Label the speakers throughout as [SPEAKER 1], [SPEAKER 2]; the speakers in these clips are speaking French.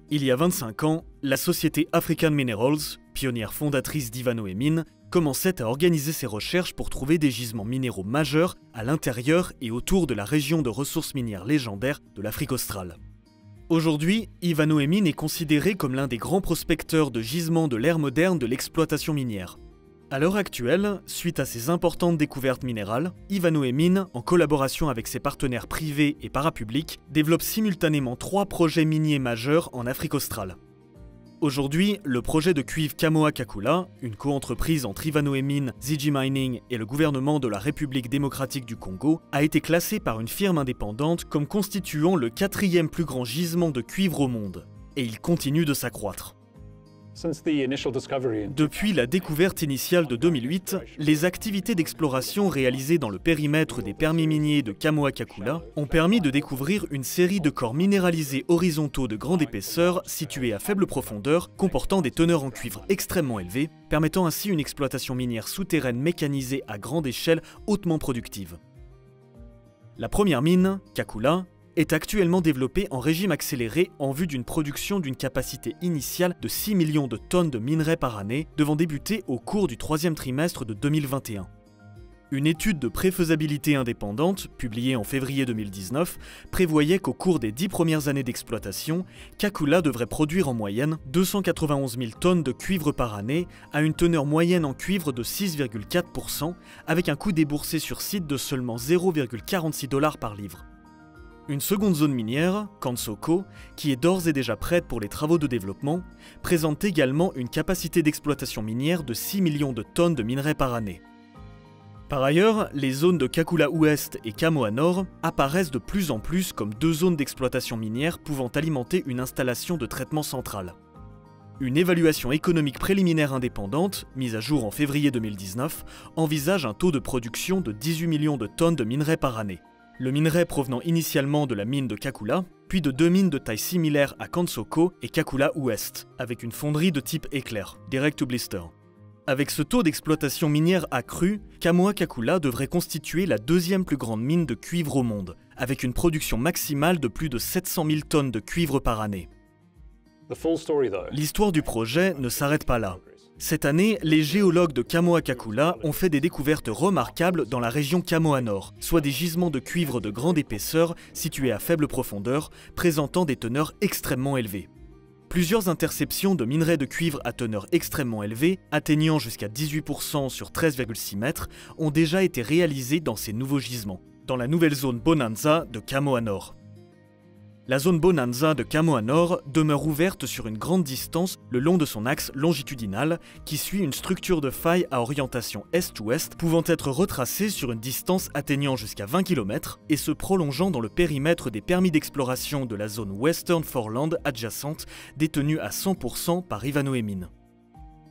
[SPEAKER 1] Il y a 25 ans, la société African Minerals, pionnière fondatrice d'Ivanhoe Mines, commençait à organiser ses recherches pour trouver des gisements minéraux majeurs à l'intérieur et autour de la région de ressources minières légendaire de l'Afrique australe. Aujourd'hui, Ivanhoe Mines est considéré comme l'un des grands prospecteurs de gisements de l'ère moderne de l'exploitation minière. À l'heure actuelle, suite à ces importantes découvertes minérales, Ivanhoe Mines, en collaboration avec ses partenaires privés et parapublics, développe simultanément 3 projets miniers majeurs en Afrique australe. Aujourd'hui, le projet de cuivre Kamoa-Kakula, une coentreprise entre Ivanhoe Mines, Zijin Mining et le gouvernement de la République démocratique du Congo, a été classé par une firme indépendante comme constituant le 4e plus grand gisement de cuivre au monde. Et il continue de s'accroître. Depuis la découverte initiale de 2008, les activités d'exploration réalisées dans le périmètre des permis miniers de Kamoa-Kakula ont permis de découvrir une série de corps minéralisés horizontaux de grande épaisseur situés à faible profondeur, comportant des teneurs en cuivre extrêmement élevées, permettant ainsi une exploitation minière souterraine mécanisée à grande échelle hautement productive. La première mine, Kakula, est actuellement développée en régime accéléré en vue d'une production d'une capacité initiale de 6 millions de tonnes de minerais par année, devant débuter au cours du 3e trimestre de 2021. Une étude de préfaisabilité indépendante, publiée en février 2019, prévoyait qu'au cours des 10 premières années d'exploitation, Kakula devrait produire en moyenne 291 000 tonnes de cuivre par année, à une teneur moyenne en cuivre de 6,4%, avec un coût déboursé sur site de seulement 0,46 $ par livre. Une seconde zone minière, Kansoko, qui est d'ores et déjà prête pour les travaux de développement, présente également une capacité d'exploitation minière de 6 millions de tonnes de minerais par année. Par ailleurs, les zones de Kakula Ouest et Kamoa Nord apparaissent de plus en plus comme 2 zones d'exploitation minière pouvant alimenter une installation de traitement central. Une évaluation économique préliminaire indépendante, mise à jour en février 2019, envisage un taux de production de 18 millions de tonnes de minerais par année. Le minerai provenant initialement de la mine de Kakula, puis de 2 mines de taille similaire à Kansoko et Kakula Ouest, avec une fonderie de type éclair, direct to blister. Avec ce taux d'exploitation minière accru, Kamoa-Kakula devrait constituer la 2e plus grande mine de cuivre au monde, avec une production maximale de plus de 700 000 tonnes de cuivre par année. L'histoire du projet ne s'arrête pas là. Cette année, les géologues de Kamoa-Kakula ont fait des découvertes remarquables dans la région Kamoa Nord, soit des gisements de cuivre de grande épaisseur situés à faible profondeur, présentant des teneurs extrêmement élevées. Plusieurs interceptions de minerais de cuivre à teneur extrêmement élevée, atteignant jusqu'à 18% sur 13,6 mètres, ont déjà été réalisées dans ces nouveaux gisements, dans la nouvelle zone Bonanza de Kamoa Nord. La zone Bonanza de Kamoa Nord demeure ouverte sur une grande distance le long de son axe longitudinal qui suit une structure de faille à orientation est-ouest pouvant être retracée sur une distance atteignant jusqu'à 20 km et se prolongeant dans le périmètre des permis d'exploration de la zone Western Foreland adjacente détenue à 100% par Ivanhoe Mines.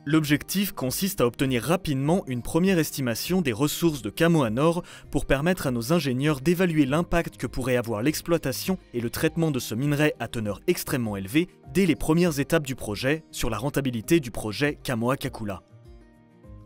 [SPEAKER 1] L'objectif consiste à obtenir rapidement une première estimation des ressources de Kamoa Nord pour permettre à nos ingénieurs d'évaluer l'impact que pourrait avoir l'exploitation et le traitement de ce minerai à teneur extrêmement élevée dès les premières étapes du projet sur la rentabilité du projet Kamoa-Kakula.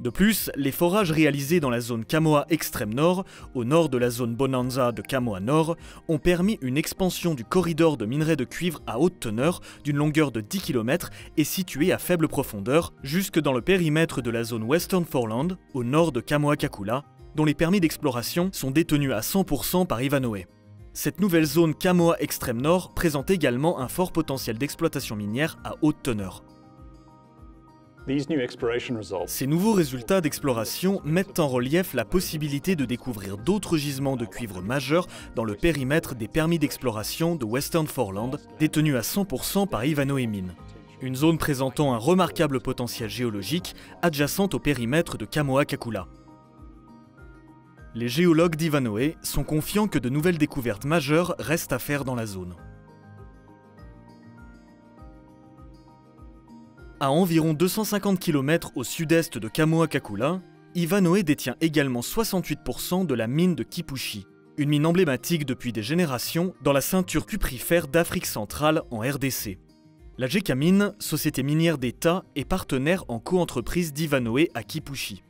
[SPEAKER 1] De plus, les forages réalisés dans la zone Kamoa extrême nord, au nord de la zone Bonanza de Kamoa Nord, ont permis une expansion du corridor de minerais de cuivre à haute teneur d'une longueur de 10 km et situé à faible profondeur, jusque dans le périmètre de la zone Western Foreland, au nord de Kamoa-Kakula, dont les permis d'exploration sont détenus à 100% par Ivanhoe. Cette nouvelle zone Kamoa extrême nord présente également un fort potentiel d'exploitation minière à haute teneur. Ces nouveaux résultats d'exploration mettent en relief la possibilité de découvrir d'autres gisements de cuivre majeurs dans le périmètre des permis d'exploration de Western Foreland, détenus à 100% par Ivanhoe Mines. Une zone présentant un remarquable potentiel géologique adjacente au périmètre de Kamoa-Kakula. Les géologues d'Ivanhoe sont confiants que de nouvelles découvertes majeures restent à faire dans la zone. À environ 250 km au sud-est de Kamoa-Kakula, Ivanhoe détient également 68% de la mine de Kipushi, une mine emblématique depuis des générations dans la ceinture cuprifère d'Afrique centrale en RDC. La Gécamine, société minière d'État, est partenaire en coentreprise d'Ivanhoe à Kipushi.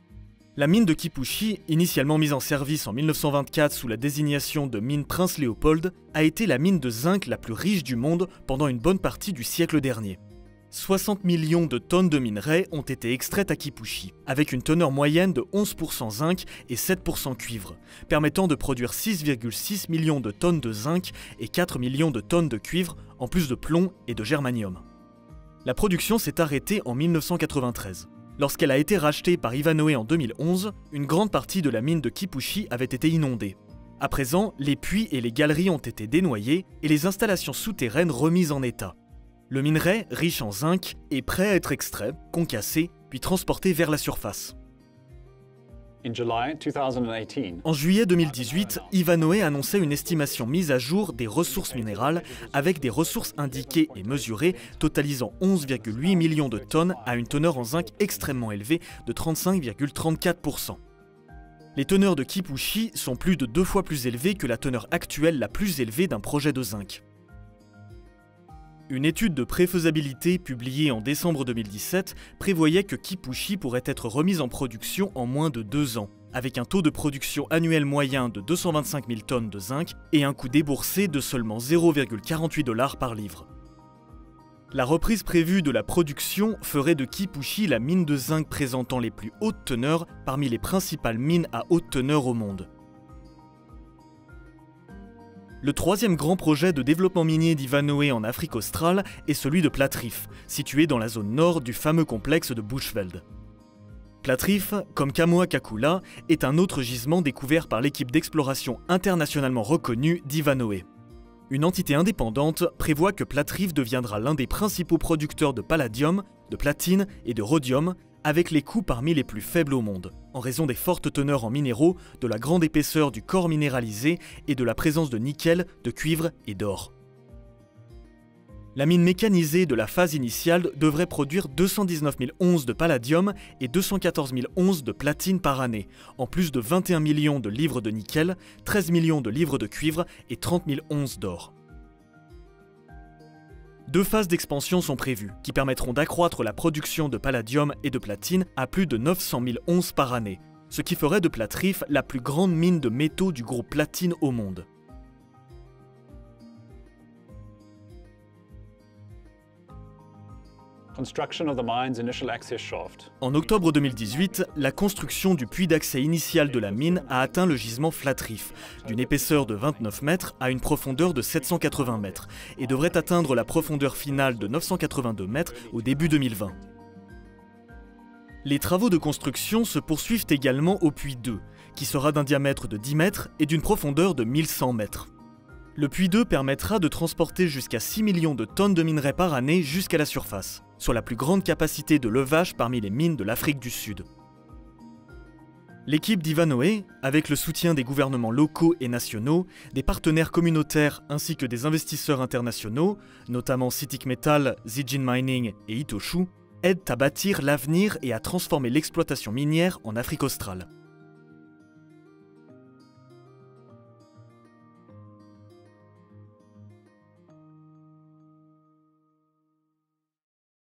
[SPEAKER 1] La mine de Kipushi, initialement mise en service en 1924 sous la désignation de mine Prince Léopold, a été la mine de zinc la plus riche du monde pendant une bonne partie du siècle dernier. 60 millions de tonnes de minerais ont été extraites à Kipushi, avec une teneur moyenne de 11% zinc et 7% cuivre, permettant de produire 6,6 millions de tonnes de zinc et 4 millions de tonnes de cuivre, en plus de plomb et de germanium. La production s'est arrêtée en 1993. Lorsqu'elle a été rachetée par Ivanhoé en 2011, une grande partie de la mine de Kipushi avait été inondée. À présent, les puits et les galeries ont été dénoyés et les installations souterraines remises en état. Le minerai, riche en zinc, est prêt à être extrait, concassé, puis transporté vers la surface. En juillet 2018, Ivanhoé annonçait une estimation mise à jour des ressources minérales avec des ressources indiquées et mesurées totalisant 11,8 millions de tonnes à une teneur en zinc extrêmement élevée de 35,34%. Les teneurs de Kipushi sont plus de 2 fois plus élevées que la teneur actuelle la plus élevée d'un projet de zinc. Une étude de préfaisabilité publiée en décembre 2017 prévoyait que Kipushi pourrait être remise en production en moins de 2 ans, avec un taux de production annuel moyen de 225 000 tonnes de zinc et un coût déboursé de seulement 0,48 $ par livre. La reprise prévue de la production ferait de Kipushi la mine de zinc présentant les plus hautes teneurs parmi les principales mines à haute teneur au monde. Le troisième grand projet de développement minier d'Ivanhoé en Afrique australe est celui de Platreef, situé dans la zone nord du fameux complexe de Bushveld. Platreef, comme Kamoa-Kakula, est un autre gisement découvert par l'équipe d'exploration internationalement reconnue d'Ivanhoé. Une entité indépendante prévoit que Platreef deviendra l'un des principaux producteurs de palladium, de platine et de rhodium, avec les coûts parmi les plus faibles au monde, en raison des fortes teneurs en minéraux, de la grande épaisseur du corps minéralisé et de la présence de nickel, de cuivre et d'or. La mine mécanisée de la phase initiale devrait produire 219 000 onces de palladium et 214 000 onces de platine par année, en plus de 21 millions de livres de nickel, 13 millions de livres de cuivre et 30 000 onces d'or. 2 phases d'expansion sont prévues, qui permettront d'accroître la production de palladium et de platine à plus de 900 000 onces par année, ce qui ferait de Platreef la plus grande mine de métaux du groupe platine au monde. En octobre 2018, la construction du puits d'accès initial de la mine a atteint le gisement Platreef, d'une épaisseur de 29 mètres à une profondeur de 780 mètres, et devrait atteindre la profondeur finale de 982 mètres au début 2020. Les travaux de construction se poursuivent également au puits 2, qui sera d'un diamètre de 10 mètres et d'une profondeur de 1100 mètres. Le puits 2 permettra de transporter jusqu'à 6 millions de tonnes de minerais par année jusqu'à la surface, soit la plus grande capacité de levage parmi les mines de l'Afrique du Sud. L'équipe d'Ivanhoé, avec le soutien des gouvernements locaux et nationaux, des partenaires communautaires ainsi que des investisseurs internationaux, notamment CITIC Metal, Zijin Mining et Itochu, aident à bâtir l'avenir et à transformer l'exploitation minière en Afrique australe.